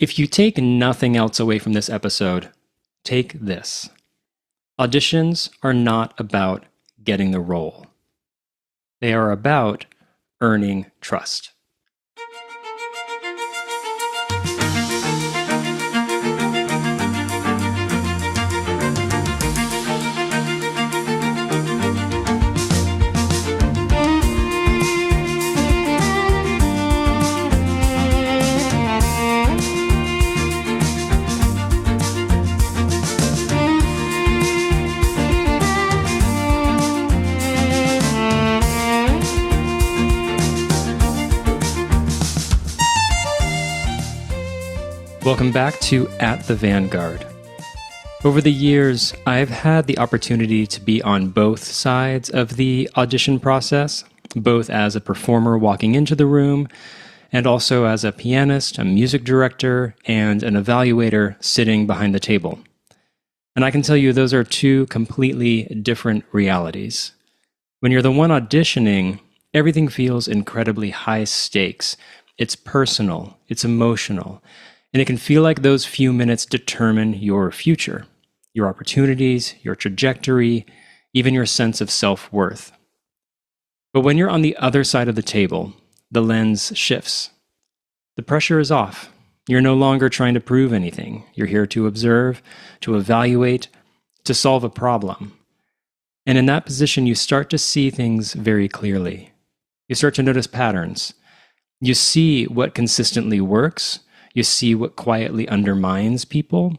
If you take nothing else away from this episode, take this. Auditions are not about getting the role. They are about earning trust. Welcome back to At the Vanguard. Over the years, I've had the opportunity to be on both sides of the audition process, both as a performer walking into the room, and also as a pianist, a music director, and an evaluator sitting behind the table. And I can tell you those are two completely different realities. When you're the one auditioning, everything feels incredibly high stakes. It's personal, it's emotional, and it can feel like those few minutes determine your future, your opportunities, your trajectory, even your sense of self-worth. But when you're on the other side of the table, the lens shifts. The pressure is off. You're no longer trying to prove anything. You're here to observe, to evaluate, to solve a problem. And in that position, you start to see things very clearly. You start to notice patterns. You see what consistently works. You see what quietly undermines people,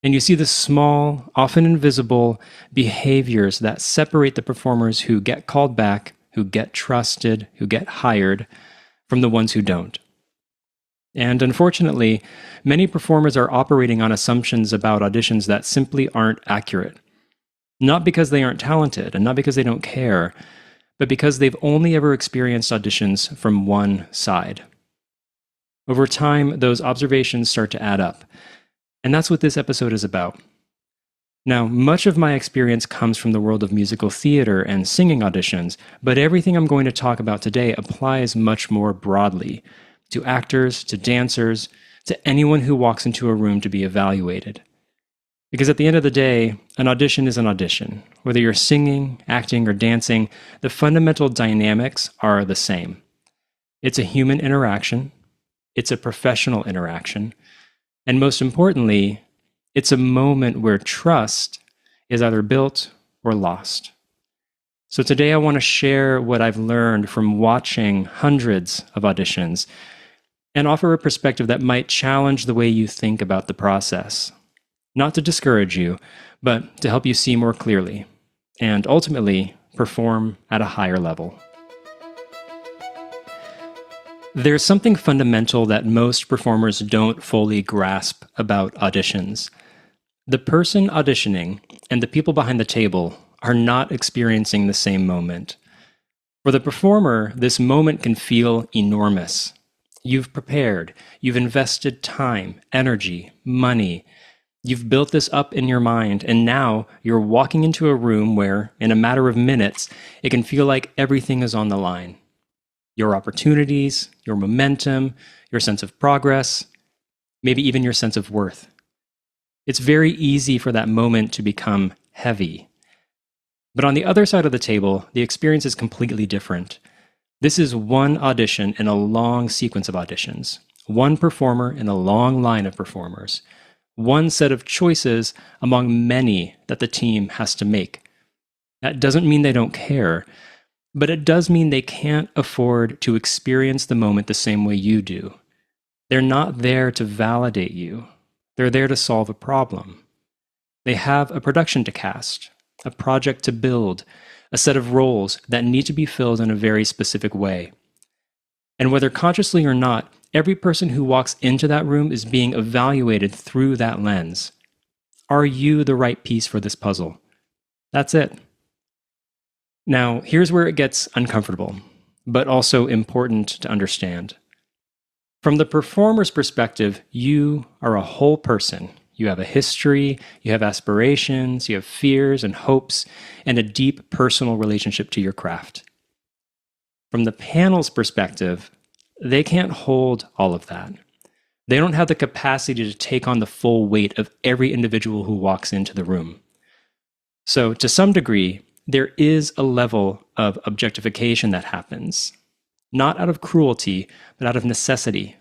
and you see the small, often invisible behaviors that separate the performers who get called back, who get trusted, who get hired, from the ones who don't. And unfortunately, many performers are operating on assumptions about auditions that simply aren't accurate. Not because they aren't talented, and not because they don't care, but because they've only ever experienced auditions from one side. Over time, those observations start to add up, and that's what this episode is about. Now, much of my experience comes from the world of musical theater and singing auditions, but everything I'm going to talk about today applies much more broadly to actors, to dancers, to anyone who walks into a room to be evaluated. Because at the end of the day, an audition is an audition. Whether you're singing, acting, or dancing, the fundamental dynamics are the same. It's a human interaction. It's a professional interaction. And most importantly, it's a moment where trust is either built or lost. So today I want to share what I've learned from watching hundreds of auditions and offer a perspective that might challenge the way you think about the process. Not to discourage you, but to help you see more clearly and ultimately perform at a higher level. There's something fundamental that most performers don't fully grasp about auditions. The person auditioning and the people behind the table are not experiencing the same moment. For the performer, this moment can feel enormous. You've prepared, you've invested time, energy, money. You've built this up in your mind, and now you're walking into a room where, in a matter of minutes, it can feel like everything is on the line. Your opportunities, your momentum, your sense of progress, maybe even your sense of worth. It's very easy for that moment to become heavy. But on the other side of the table, the experience is completely different. This is one audition in a long sequence of auditions, one performer in a long line of performers, one set of choices among many that the team has to make. That doesn't mean they don't care, but it does mean they can't afford to experience the moment the same way you do. They're not there to validate you. They're there to solve a problem. They have a production to cast, a project to build, a set of roles that need to be filled in a very specific way. And whether consciously or not, every person who walks into that room is being evaluated through that lens. Are you the right piece for this puzzle? That's it. Now, here's where it gets uncomfortable, but also important to understand. From the performer's perspective, you are a whole person. You have a history, you have aspirations, you have fears and hopes, and a deep personal relationship to your craft. From the panel's perspective, they can't hold all of that. They don't have the capacity to take on the full weight of every individual who walks into the room. So, to some degree, there is a level of objectification that happens, not out of cruelty, but out of necessity.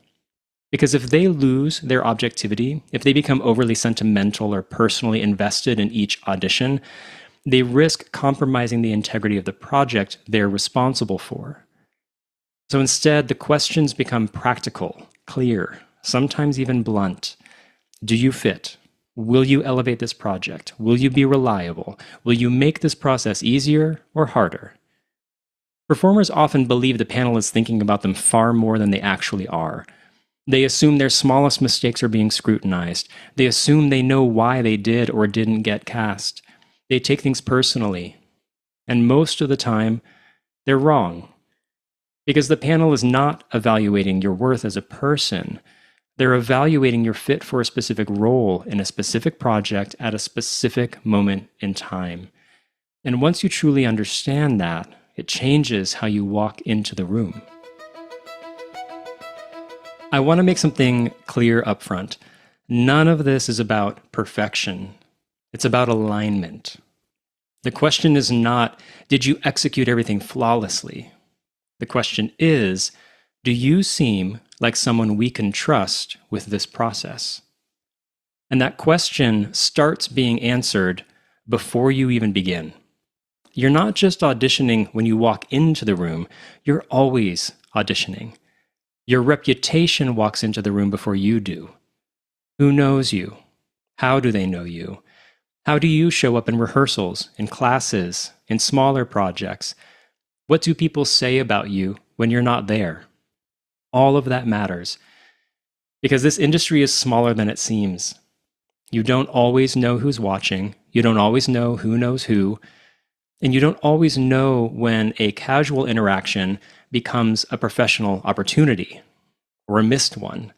Because if they lose their objectivity, if they become overly sentimental or personally invested in each audition, they risk compromising the integrity of the project they're responsible for. So instead, the questions become practical, clear, sometimes even blunt. Do you fit? Will you elevate this project? Will you be reliable? Will you make this process easier or harder? Performers often believe the panel is thinking about them far more than they actually are. They assume their smallest mistakes are being scrutinized. They assume they know why they did or didn't get cast. They take things personally. And most of the time, they're wrong. Because the panel is not evaluating your worth as a person. They're evaluating your fit for a specific role in a specific project at a specific moment in time. And once you truly understand that, it changes how you walk into the room. I want to make something clear up front. None of this is about perfection. It's about alignment. The question is not, did you execute everything flawlessly? The question is, do you seem like someone we can trust with this process? And that question starts being answered before you even begin. You're not just auditioning when you walk into the room, you're always auditioning. Your reputation walks into the room before you do. Who knows you? How do they know you? How do you show up in rehearsals, in classes, in smaller projects? What do people say about you when you're not there? All of that matters. Because this industry is smaller than it seems. You don't always know who's watching. You don't always know who knows who. And you don't always know when a casual interaction becomes a professional opportunity or a missed one.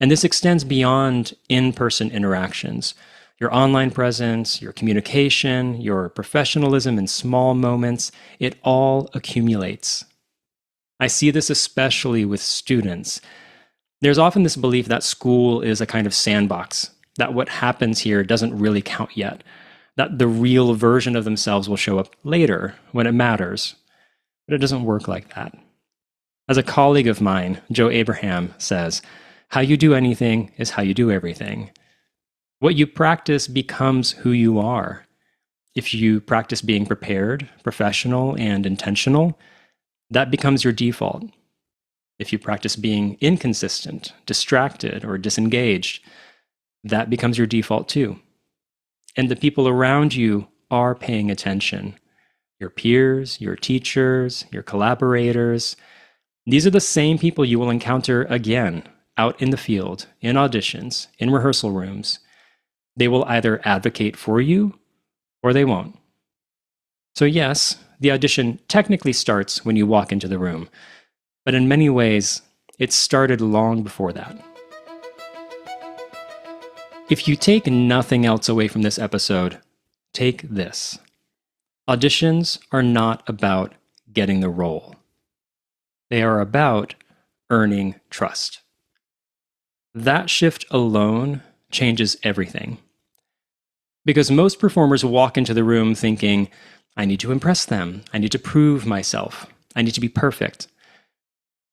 And this extends beyond in-person interactions. Your online presence, your communication, your professionalism in small moments, it all accumulates. I see this especially with students. There's often this belief that school is a kind of sandbox, that what happens here doesn't really count yet, that the real version of themselves will show up later when it matters. But it doesn't work like that. As a colleague of mine, Joe Abraham, says, how you do anything is how you do everything. What you practice becomes who you are. If you practice being prepared, professional, and intentional, that becomes your default. If you practice being inconsistent, distracted, or disengaged, that becomes your default too. And the people around you are paying attention. Your peers, your teachers, your collaborators. These are the same people you will encounter again out in the field, in auditions, in rehearsal rooms. They will either advocate for you or they won't. So yes, the audition technically starts when you walk into the room, but in many ways, it started long before that. If you take nothing else away from this episode, take this. Auditions are not about getting the role. They are about earning trust. That shift alone changes everything. Because most performers walk into the room thinking, I need to impress them. I need to prove myself. I need to be perfect.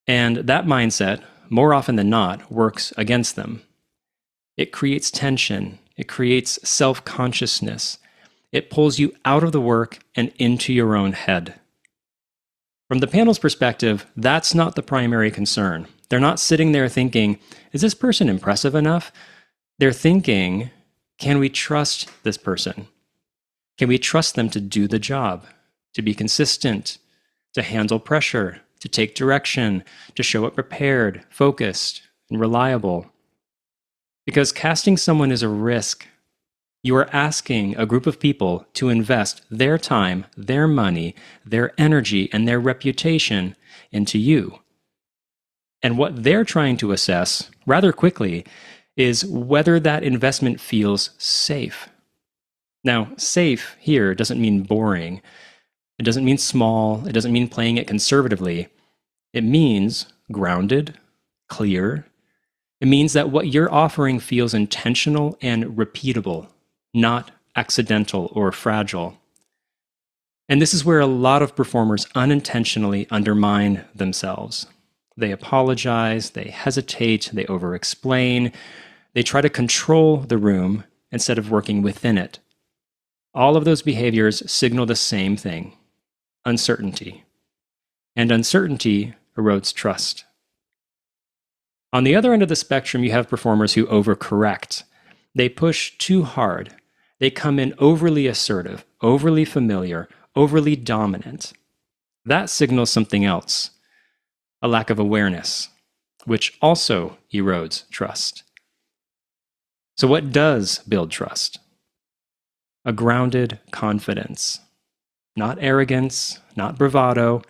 And that mindset, more often than not, works against them. It creates tension. It creates self-consciousness. It pulls you out of the work and into your own head. From the panel's perspective, that's not the primary concern. They're not sitting there thinking, is this person impressive enough? They're thinking, can we trust this person? Can we trust them to do the job, to be consistent, to handle pressure, to take direction, to show up prepared, focused, and reliable? Because casting someone is a risk. You are asking a group of people to invest their time, their money, their energy, and their reputation into you. And what they're trying to assess, rather quickly, is whether that investment feels safe. Now, safe here doesn't mean boring. It doesn't mean small. It doesn't mean playing it conservatively. It means grounded, clear. It means that what you're offering feels intentional and repeatable, not accidental or fragile. And this is where a lot of performers unintentionally undermine themselves. They apologize, they hesitate, they over-explain, they try to control the room instead of working within it. All of those behaviors signal the same thing: uncertainty. And uncertainty erodes trust. On the other end of the spectrum, you have performers who overcorrect. They push too hard. They come in overly assertive, overly familiar, overly dominant. That signals something else: a lack of awareness, which also erodes trust. So what does build trust? A grounded confidence. Not arrogance, not bravado,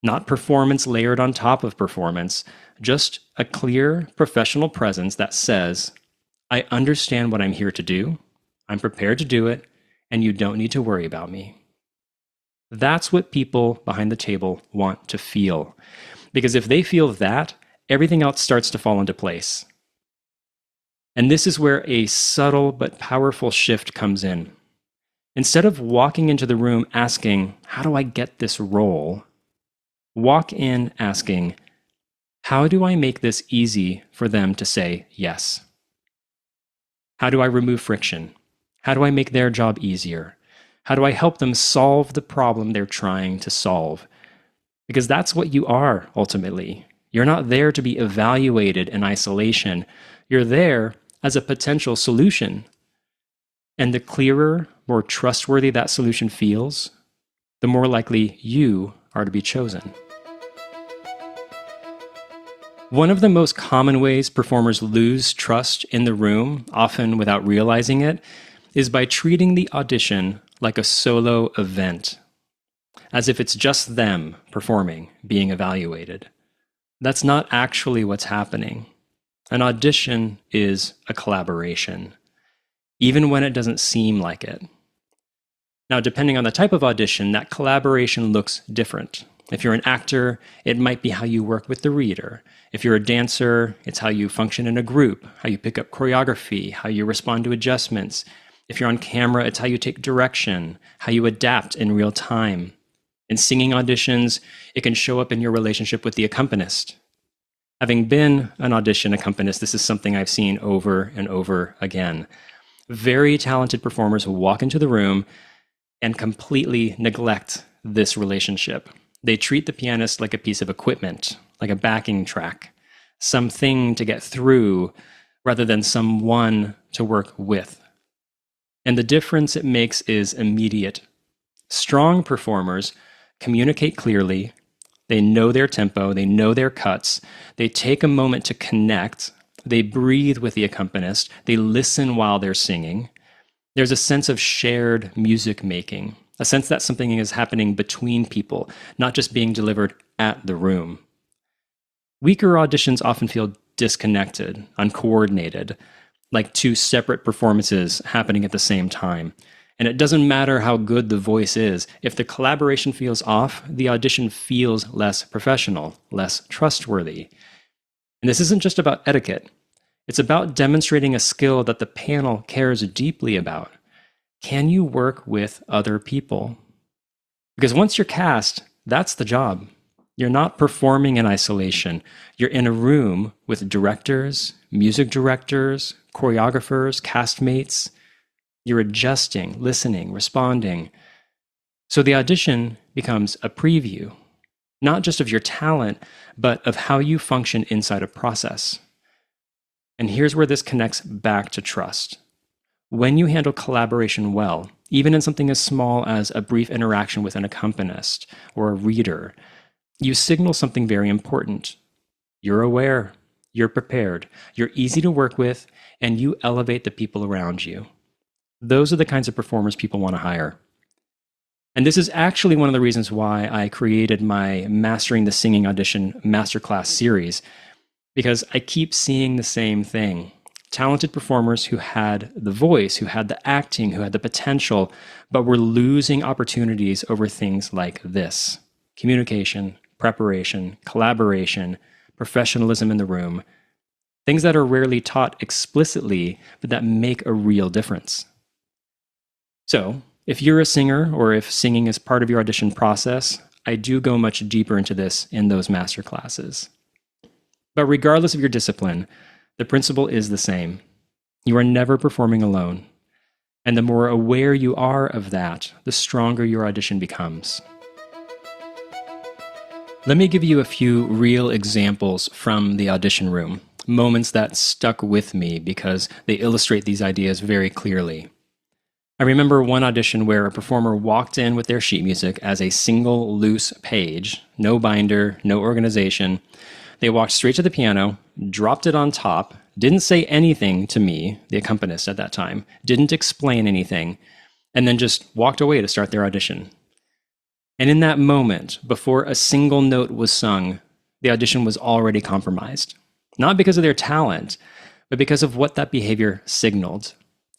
not performance layered on top of performance, just a clear professional presence that says, I understand what I'm here to do, I'm prepared to do it, and you don't need to worry about me. That's what people behind the table want to feel. Because if they feel that, everything else starts to fall into place. And this is where a subtle but powerful shift comes in. Instead of walking into the room asking, how do I get this role? Walk in asking, how do I make this easy for them to say yes? How do I remove friction? How do I make their job easier? How do I help them solve the problem they're trying to solve? Because that's what you are, ultimately. You're not there to be evaluated in isolation. You're there as a potential solution. And the clearer, more trustworthy that solution feels, the more likely you are to be chosen. One of the most common ways performers lose trust in the room, often without realizing it, is by treating the audition like a solo event, as if it's just them performing, being evaluated. That's not actually what's happening. An audition is a collaboration, even when it doesn't seem like it. Now, depending on the type of audition, that collaboration looks different. If you're an actor, it might be how you work with the reader. If you're a dancer, it's how you function in a group, how you pick up choreography, how you respond to adjustments. If you're on camera, it's how you take direction, how you adapt in real time. In singing auditions, it can show up in your relationship with the accompanist. Having been an audition accompanist, this is something I've seen over and over again. Very talented performers who walk into the room and completely neglect this relationship. They treat the pianist like a piece of equipment, like a backing track, something to get through rather than someone to work with. And the difference it makes is immediate. Strong performers communicate clearly. They know their tempo. They know their cuts. They take a moment to connect. They breathe with the accompanist. They listen while they're singing. There's a sense of shared music making, a sense that something is happening between people, not just being delivered at the room. Weaker auditions often feel disconnected, uncoordinated, like two separate performances happening at the same time. And it doesn't matter how good the voice is. If the collaboration feels off, the audition feels less professional, less trustworthy. And this isn't just about etiquette. It's about demonstrating a skill that the panel cares deeply about. Can you work with other people? Because once you're cast, that's the job. You're not performing in isolation. You're in a room with directors, music directors, choreographers, castmates. You're adjusting, listening, responding. So the audition becomes a preview, not just of your talent, but of how you function inside a process. And here's where this connects back to trust. When you handle collaboration well, even in something as small as a brief interaction with an accompanist or a reader, you signal something very important. You're aware, you're prepared, you're easy to work with, and you elevate the people around you. Those are the kinds of performers people want to hire. And this is actually one of the reasons why I created my Mastering the Singing Audition Masterclass series, because I keep seeing the same thing. Talented performers who had the voice, who had the acting, who had the potential, but were losing opportunities over things like this: communication, preparation, collaboration, professionalism in the room. things that are rarely taught explicitly, but that make a real difference. So, if you're a singer or if singing is part of your audition process, I do go much deeper into this in those master classes. But regardless of your discipline, the principle is the same. You are never performing alone. And the more aware you are of that, the stronger your audition becomes. Let me give you a few real examples from the audition room, moments that stuck with me because they illustrate these ideas very clearly. I remember one audition where a performer walked in with their sheet music as a single loose page, no binder, no organization. They walked straight to the piano, dropped it on top, didn't say anything to me, the accompanist at that time, didn't explain anything, and then just walked away to start their audition. And in that moment, before a single note was sung, the audition was already compromised. Not because of their talent, but because of what that behavior signaled.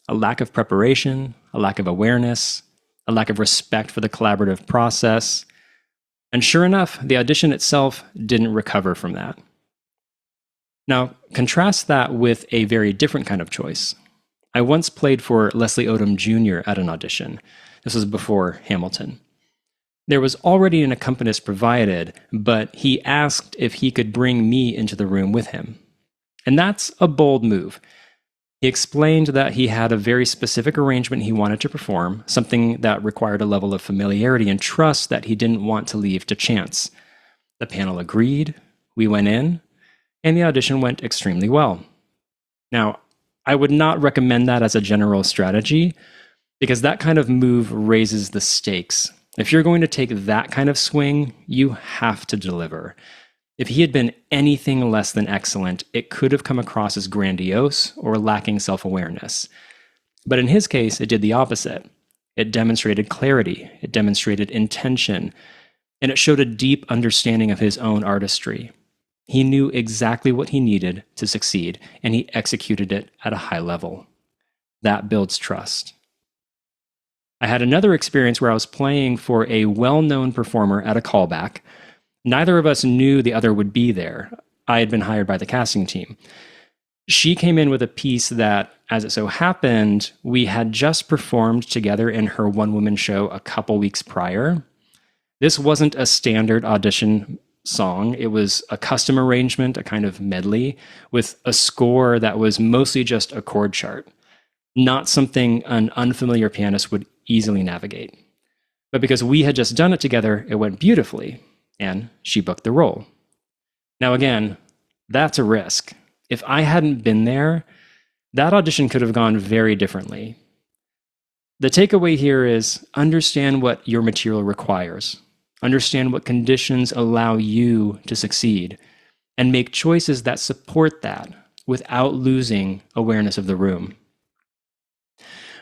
A lack of preparation, a lack of awareness, a lack of respect for the collaborative process. And sure enough, the audition itself didn't recover from that. Now, contrast that with a very different kind of choice. I once played for Leslie Odom Jr. at an audition. This was before Hamilton. There was already an accompanist provided, but he asked if he could bring me into the room with him. And that's a bold move. He explained that he had a very specific arrangement he wanted to perform, something that required a level of familiarity and trust that he didn't want to leave to chance. The panel agreed, we went in, and the audition went extremely well. Now, I would not recommend that as a general strategy, because that kind of move raises the stakes. If you're going to take that kind of swing, you have to deliver. If he had been anything less than excellent, it could have come across as grandiose or lacking self-awareness. But in his case, it did the opposite. It demonstrated clarity, it demonstrated intention, and it showed a deep understanding of his own artistry. He knew exactly what he needed to succeed, and he executed it at a high level. That builds trust. I had another experience where I was playing for a well-known performer at a callback. Neither of us knew the other would be there. I had been hired by the casting team. She came in with a piece that, as it so happened, we had just performed together in her one-woman show a couple weeks prior. This wasn't a standard audition song. It was a custom arrangement, a kind of medley, with a score that was mostly just a chord chart, not something an unfamiliar pianist would easily navigate. But because we had just done it together, it went beautifully, and she booked the role. Now again, that's a risk. If I hadn't been there, that audition could have gone very differently. The takeaway here is understand what your material requires. Understand what conditions allow you to succeed, and make choices that support that without losing awareness of the room.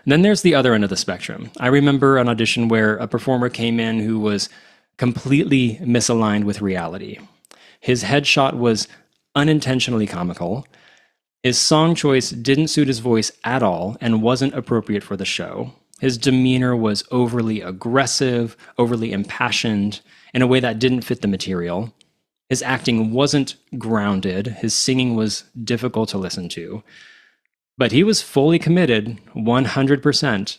And then there's the other end of the spectrum. I remember an audition where a performer came in who was completely misaligned with reality. His headshot was unintentionally comical. His song choice didn't suit his voice at all and wasn't appropriate for the show. His demeanor was overly aggressive, overly impassioned, in a way that didn't fit the material. His acting wasn't grounded. His singing was difficult to listen to. But he was fully committed, 100%.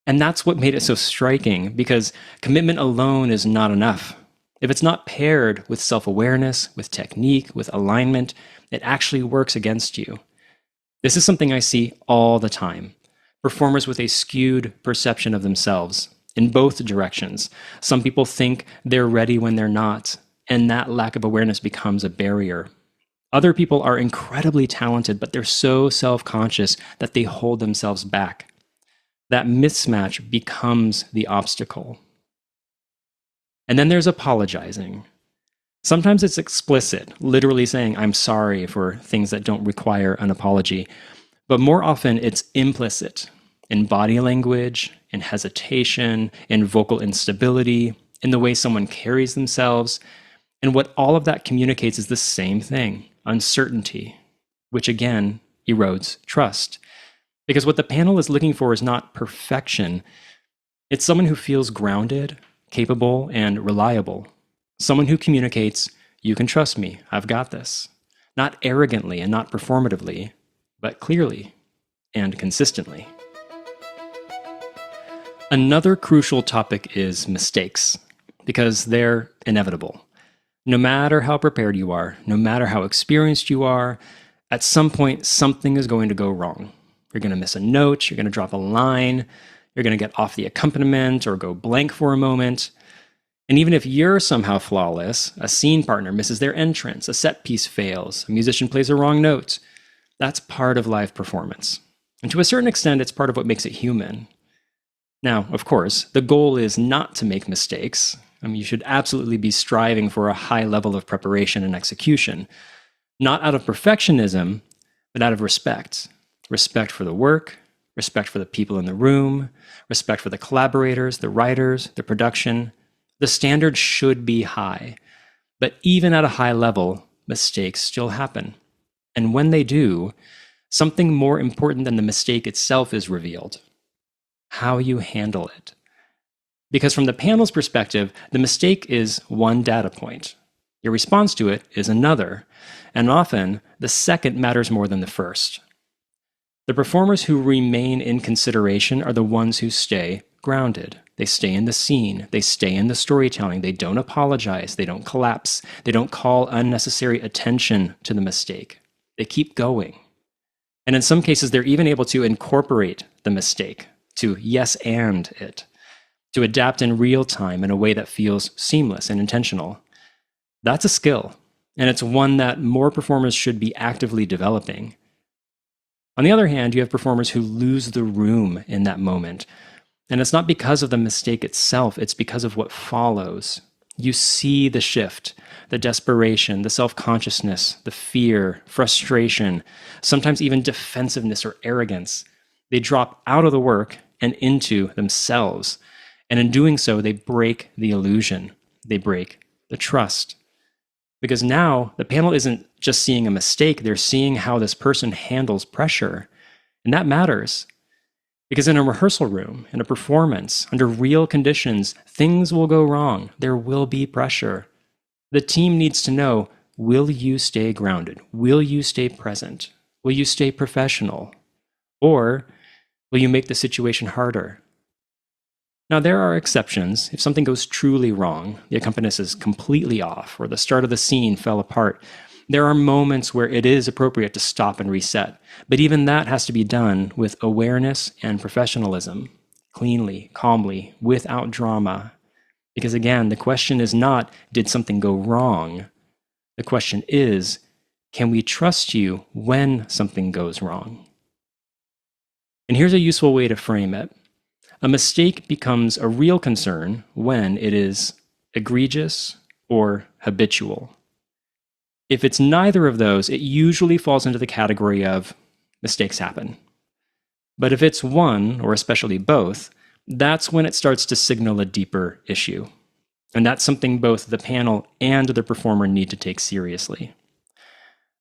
And that's what made it so striking, because commitment alone is not enough. If it's not paired with self-awareness, with technique, with alignment, it actually works against you. This is something I see all the time. Performers with a skewed perception of themselves in both directions. Some people think they're ready when they're not, and that lack of awareness becomes a barrier. Other people are incredibly talented, but they're so self-conscious that they hold themselves back. That mismatch becomes the obstacle. And then there's apologizing. Sometimes it's explicit, literally saying, I'm sorry for things that don't require an apology. But more often it's implicit in body language, in hesitation, in vocal instability, in the way someone carries themselves. And what all of that communicates is the same thing, uncertainty, which again erodes trust. Because what the panel is looking for is not perfection. It's someone who feels grounded, capable, and reliable. Someone who communicates, you can trust me, I've got this. not arrogantly and not performatively, but clearly and consistently. Another crucial topic is mistakes, because they're inevitable. No matter how prepared you are, no matter how experienced you are, at some point something is going to go wrong. You're going to miss a note, you're going to drop a line, you're going to get off the accompaniment or go blank for a moment. And even if you're somehow flawless, a scene partner misses their entrance, a set piece fails, a musician plays a wrong note. That's part of live performance. And to a certain extent, it's part of what makes it human. Now, of course, the goal is not to make mistakes. You should absolutely be striving for a high level of preparation and execution, not out of perfectionism, but out of respect. Respect for the work, respect for the people in the room, respect for the collaborators, the writers, the production. The standard should be high, but even at a high level, mistakes still happen. And when they do, something more important than the mistake itself is revealed: how you handle it. Because from the panel's perspective, the mistake is one data point. Your response to it is another, and often the second matters more than the first. The performers who remain in consideration are the ones who stay grounded. They stay in the scene, they stay in the storytelling, they don't apologize, they don't collapse, they don't call unnecessary attention to the mistake. They keep going. And in some cases, they're even able to incorporate the mistake, to yes and it, to adapt in real time in a way that feels seamless and intentional. That's a skill, and it's one that more performers should be actively developing. On the other hand, you have performers who lose the room in that moment. And it's not because of the mistake itself, it's because of what follows. You see the shift, the desperation, the self-consciousness, the fear, frustration, sometimes even defensiveness or arrogance. They drop out of the work and into themselves. And in doing so, they break the illusion. They break the trust. Because now the panel isn't just seeing a mistake, they're seeing how this person handles pressure. And that matters. Because in a rehearsal room, in a performance, under real conditions, things will go wrong. There will be pressure. The team needs to know, will you stay grounded? Will you stay present? Will you stay professional? Or will you make the situation harder? Now, there are exceptions. If something goes truly wrong, the accompanist is completely off, or the start of the scene fell apart, there are moments where it is appropriate to stop and reset. But even that has to be done with awareness and professionalism, cleanly, calmly, without drama. Because again, the question is not, did something go wrong? The question is, can we trust you when something goes wrong? And here's a useful way to frame it. A mistake becomes a real concern when it is egregious or habitual. If it's neither of those, it usually falls into the category of mistakes happen. But if it's one, or especially both, that's when it starts to signal a deeper issue. And that's something both the panel and the performer need to take seriously.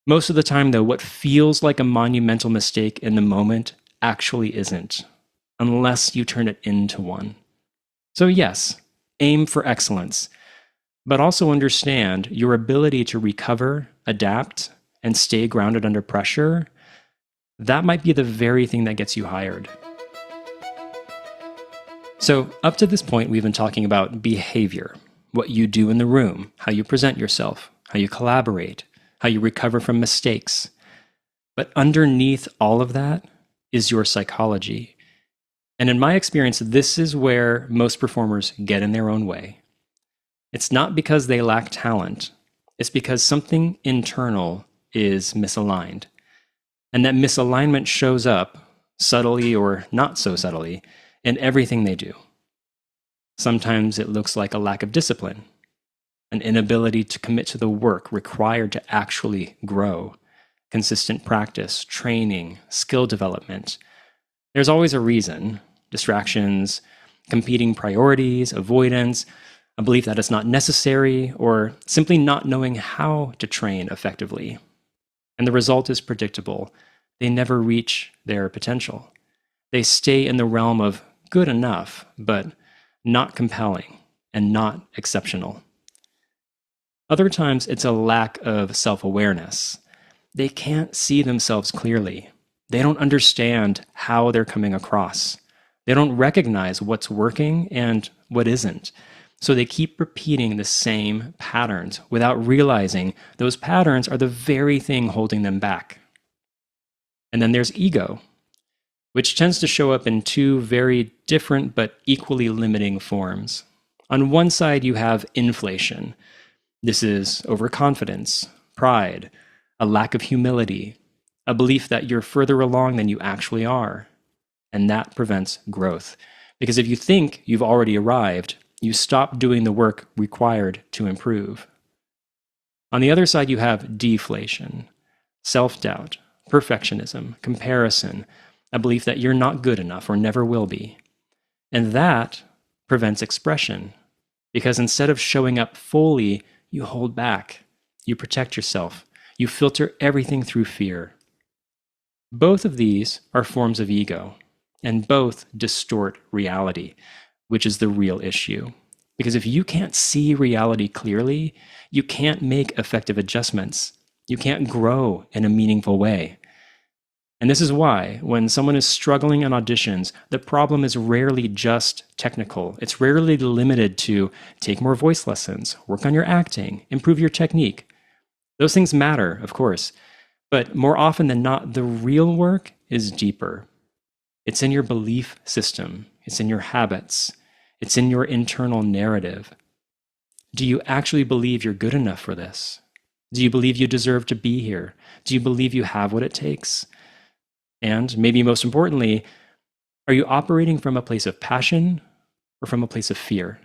Most of the time, though, what feels like a monumental mistake in the moment actually isn't, unless you turn it into one. So yes, aim for excellence, but also understand your ability to recover, adapt, and stay grounded under pressure. That might be the very thing that gets you hired. So up to this point, we've been talking about behavior, what you do in the room, how you present yourself, how you collaborate, how you recover from mistakes. But underneath all of that is your psychology. And in my experience, this is where most performers get in their own way. It's not because they lack talent. It's because something internal is misaligned. And that misalignment shows up, subtly or not so subtly, in everything they do. Sometimes it looks like a lack of discipline, an inability to commit to the work required to actually grow, consistent practice, training, skill development. There's always a reason: distractions, competing priorities, avoidance, a belief that it's not necessary, or simply not knowing how to train effectively. And the result is predictable. They never reach their potential. They stay in the realm of good enough, but not compelling and not exceptional. Other times, it's a lack of self-awareness. they can't see themselves clearly. They don't understand how they're coming across. They don't recognize what's working and what isn't. So they keep repeating the same patterns without realizing those patterns are the very thing holding them back. And then there's ego, which tends to show up in two very different but equally limiting forms. On one side, you have inflation. This is overconfidence, pride, a lack of humility, a belief that you're further along than you actually are. And that prevents growth. Because if you think you've already arrived, you stop doing the work required to improve. On the other side, you have deflation, self-doubt, perfectionism, comparison, a belief that you're not good enough or never will be. And that prevents expression, because instead of showing up fully, you hold back, you protect yourself, you filter everything through fear. Both of these are forms of ego, and both distort reality, which is the real issue. Because if you can't see reality clearly, you can't make effective adjustments. You can't grow in a meaningful way. And this is why, when someone is struggling on auditions, the problem is rarely just technical. It's rarely limited to take more voice lessons, work on your acting, improve your technique. Those things matter, of course, but more often than not, the real work is deeper. It's in your belief system. It's in your habits. It's in your internal narrative. Do you actually believe you're good enough for this? Do you believe you deserve to be here? Do you believe you have what it takes? And maybe most importantly, are you operating from a place of passion or from a place of fear?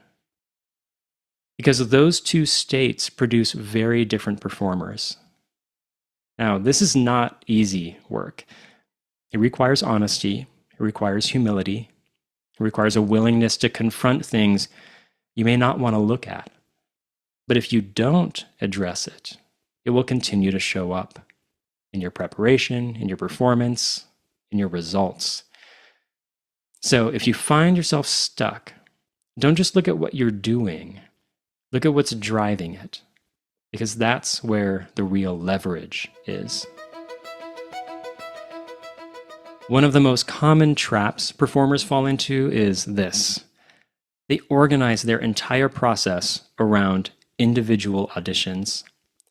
Because those two states produce very different performers. Now, this is not easy work. It requires honesty. It requires humility. It requires a willingness to confront things you may not want to look at. But if you don't address it, it will continue to show up in your preparation, in your performance, in your results. So if you find yourself stuck, don't just look at what you're doing. Look at what's driving it, because that's where the real leverage is. One of the most common traps performers fall into is this. They organize their entire process around individual auditions.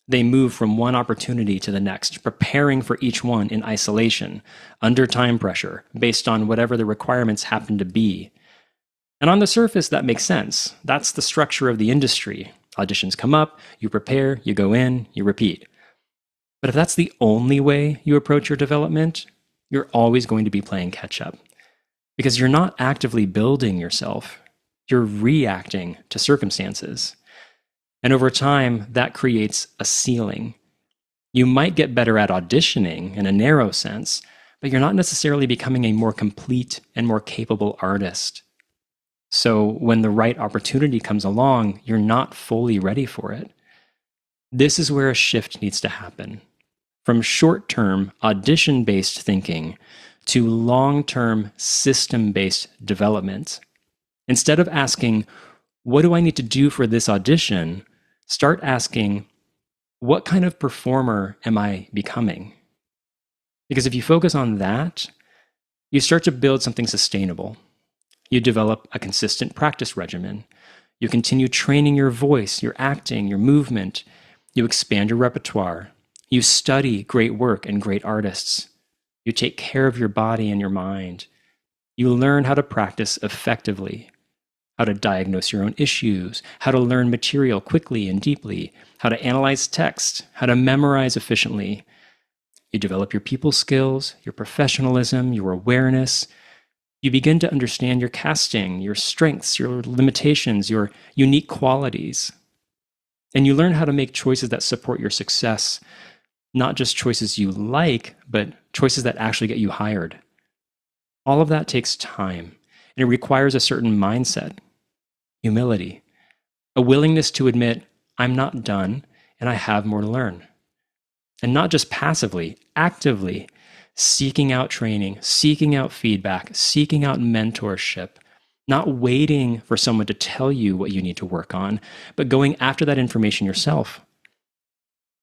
They move from one opportunity to the next, preparing for each one in isolation, under time pressure, based on whatever the requirements happen to be. And on the surface, that makes sense. That's the structure of the industry. Auditions come up, you prepare, you go in, you repeat. But if that's the only way you approach your development, you're always going to be playing catch up. Because you're not actively building yourself, you're reacting to circumstances. And over time, that creates a ceiling. You might get better at auditioning in a narrow sense, but you're not necessarily becoming a more complete and more capable artist. So when the right opportunity comes along, you're not fully ready for it. This is where a shift needs to happen. From short-term audition-based thinking to long-term system-based development. Instead of asking, what do I need to do for this audition? Start asking, what kind of performer am I becoming? Because if you focus on that, you start to build something sustainable. You develop a consistent practice regimen. You continue training your voice, your acting, your movement. You expand your repertoire. You study great work and great artists. You take care of your body and your mind. You learn how to practice effectively, how to diagnose your own issues, how to learn material quickly and deeply, how to analyze text, how to memorize efficiently. You develop your people skills, your professionalism, your awareness. You begin to understand your casting, your strengths, your limitations, your unique qualities. And you learn how to make choices that support your success, not just choices you like, but choices that actually get you hired. All of that takes time, and it requires a certain mindset, humility, a willingness to admit, I'm not done and I have more to learn. And not just passively, actively seeking out training, seeking out feedback, seeking out mentorship, not waiting for someone to tell you what you need to work on, but going after that information yourself.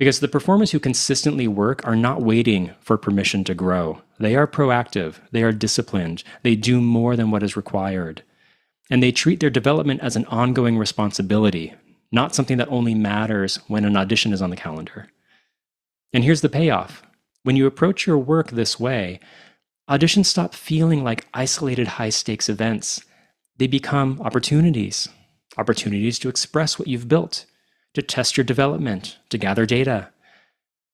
Because the performers who consistently work are not waiting for permission to grow. They are proactive, they are disciplined, they do more than what is required. And they treat their development as an ongoing responsibility, not something that only matters when an audition is on the calendar. And here's the payoff. When you approach your work this way, auditions stop feeling like isolated high-stakes events. They become opportunities to express what you've built, to test your development, to gather data.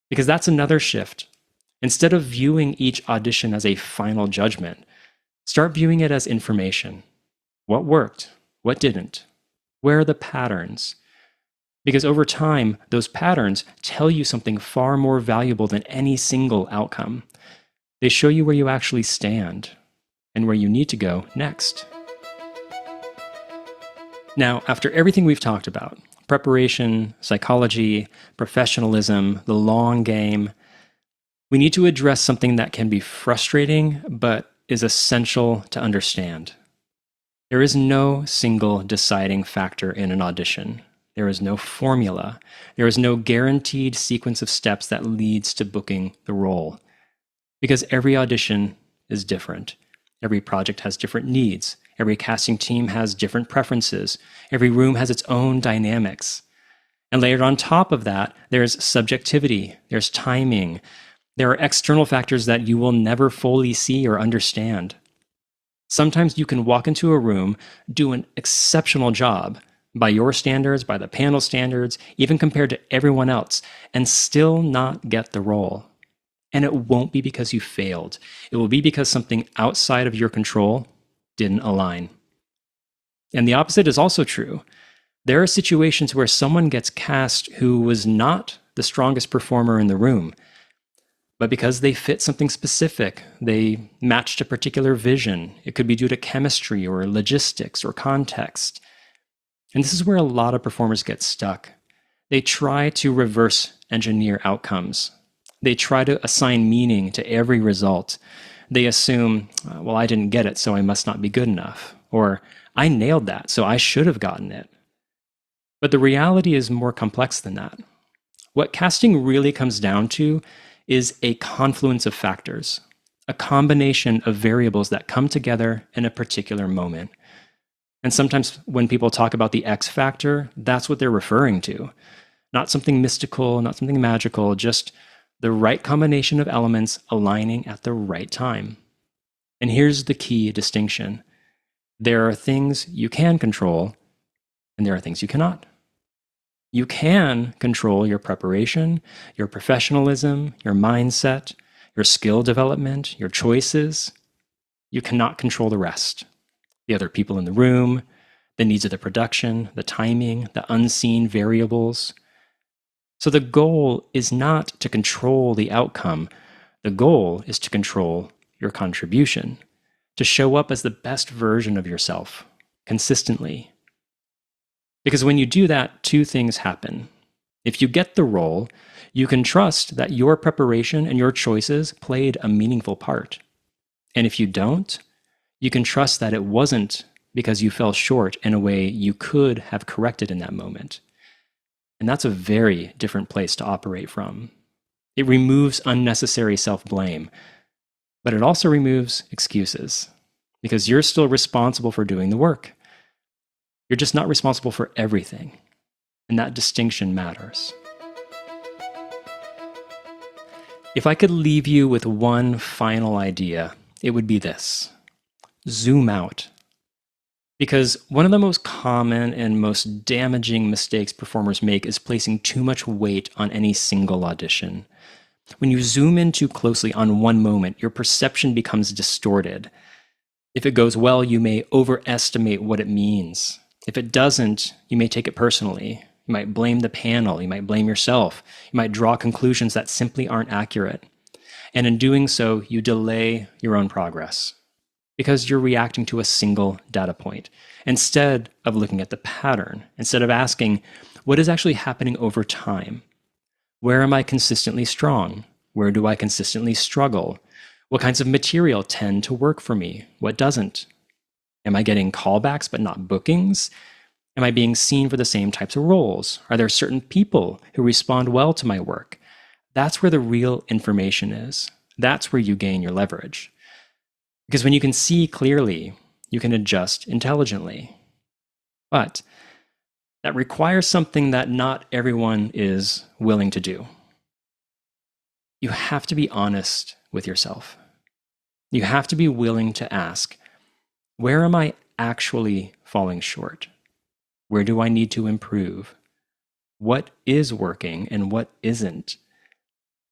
Because that's another shift. Instead of viewing each audition as a final judgment, start viewing it as information. What worked? What didn't? Where are the patterns? Because over time, those patterns tell you something far more valuable than any single outcome. They show you where you actually stand and where you need to go next. Now, after everything we've talked about, preparation, psychology, professionalism, the long game, we need to address something that can be frustrating but is essential to understand. There is no single deciding factor in an audition. There is no formula. There is no guaranteed sequence of steps that leads to booking the role. Because every audition is different. Every project has different needs. Every casting team has different preferences. Every room has its own dynamics. And layered on top of that, there's subjectivity, there's timing. There are external factors that you will never fully see or understand. Sometimes you can walk into a room, do an exceptional job, by your standards, by the panel standards, even compared to everyone else, and still not get the role. And it won't be because you failed. It will be because something outside of your control didn't align. And the opposite is also true. There are situations where someone gets cast who was not the strongest performer in the room, but because they fit something specific, they matched a particular vision. It could be due to chemistry or logistics or context. And this is where a lot of performers get stuck. They try to reverse engineer outcomes. They try to assign meaning to every result. They assume, well, I didn't get it, so I must not be good enough. Or, I nailed that, so I should have gotten it. But the reality is more complex than that. What casting really comes down to is a confluence of factors, a combination of variables that come together in a particular moment. And sometimes when people talk about the X factor, that's what they're referring to. Not something mystical, not something magical, just the right combination of elements aligning at the right time. And here's the key distinction. There are things you can control, and there are things you cannot. You can control your preparation, your professionalism, your mindset, your skill development, your choices. You cannot control the rest. The other people in the room, the needs of the production, the timing, the unseen variables. So the goal is not to control the outcome. The goal is to control your contribution, to show up as the best version of yourself consistently. Because when you do that, two things happen. If you get the role, you can trust that your preparation and your choices played a meaningful part. And if you don't, you can trust that it wasn't because you fell short in a way you could have corrected in that moment. And that's a very different place to operate from. It removes unnecessary self-blame, but it also removes excuses because you're still responsible for doing the work. You're just not responsible for everything, and that distinction matters. If I could leave you with one final idea, it would be this. Zoom out. Because one of the most common and most damaging mistakes performers make is placing too much weight on any single audition. When you zoom in too closely on one moment, your perception becomes distorted. If it goes well, you may overestimate what it means. If it doesn't, you may take it personally. You might blame the panel, you might blame yourself, you might draw conclusions that simply aren't accurate. And in doing so, you delay your own progress because you're reacting to a single data point instead of looking at the pattern, instead of asking, what is actually happening over time? Where am I consistently strong? Where do I consistently struggle? What kinds of material tend to work for me? What doesn't? Am I getting callbacks but not bookings? Am I being seen for the same types of roles? Are there certain people who respond well to my work? That's where the real information is. That's where you gain your leverage. Because when you can see clearly, you can adjust intelligently. But that requires something that not everyone is willing to do. You have to be honest with yourself. You have to be willing to ask, where am I actually falling short? Where do I need to improve? What is working and what isn't?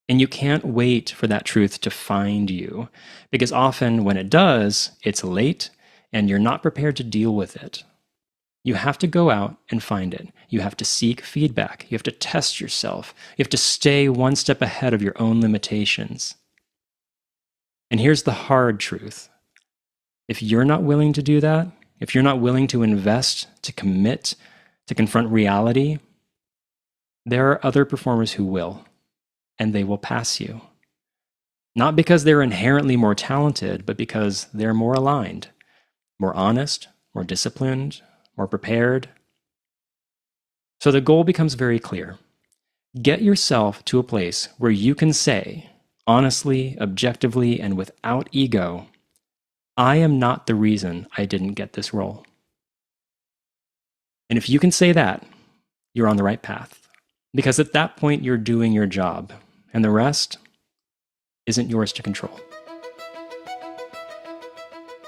And you can't wait for that truth to find you, because often when it does, it's late and you're not prepared to deal with it. You have to go out and find it. You have to seek feedback. You have to test yourself. You have to stay one step ahead of your own limitations. And here's the hard truth. If you're not willing to do that, if you're not willing to invest, to commit, to confront reality, there are other performers who will, and they will pass you. Not because they're inherently more talented, but because they're more aligned, more honest, more disciplined, more prepared. So the goal becomes very clear. Get yourself to a place where you can say, honestly, objectively, and without ego, I am not the reason I didn't get this role. And if you can say that, you're on the right path. Because at that point, you're doing your job, and the rest isn't yours to control.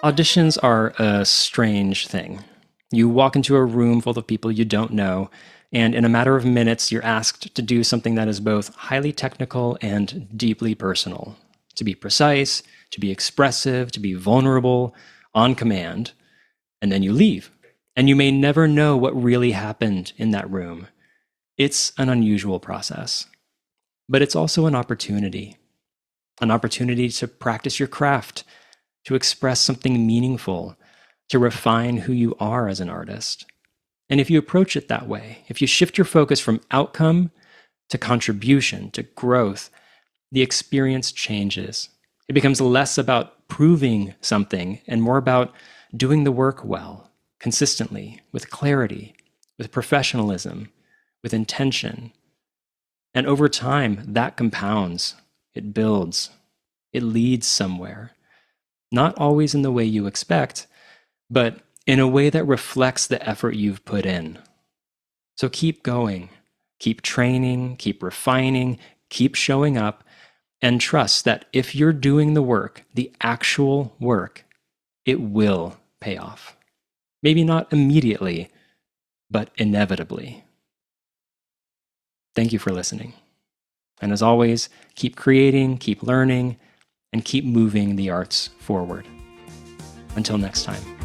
Auditions are a strange thing. You walk into a room full of people you don't know, and in a matter of minutes, you're asked to do something that is both highly technical and deeply personal. To be precise, to be expressive, to be vulnerable, on command, and then you leave. And you may never know what really happened in that room. It's an unusual process. But it's also an opportunity to practice your craft, to express something meaningful, to refine who you are as an artist. And if you approach it that way, if you shift your focus from outcome to contribution, to growth, the experience changes. It becomes less about proving something and more about doing the work well, consistently, with clarity, with professionalism, with intention. And over time, that compounds, it builds, it leads somewhere. Not always in the way you expect, but in a way that reflects the effort you've put in. So keep going, keep training, keep refining, keep showing up, and trust that if you're doing the work, the actual work, it will pay off. Maybe not immediately, but inevitably. Thank you for listening. And as always, keep creating, keep learning, and keep moving the arts forward. Until next time.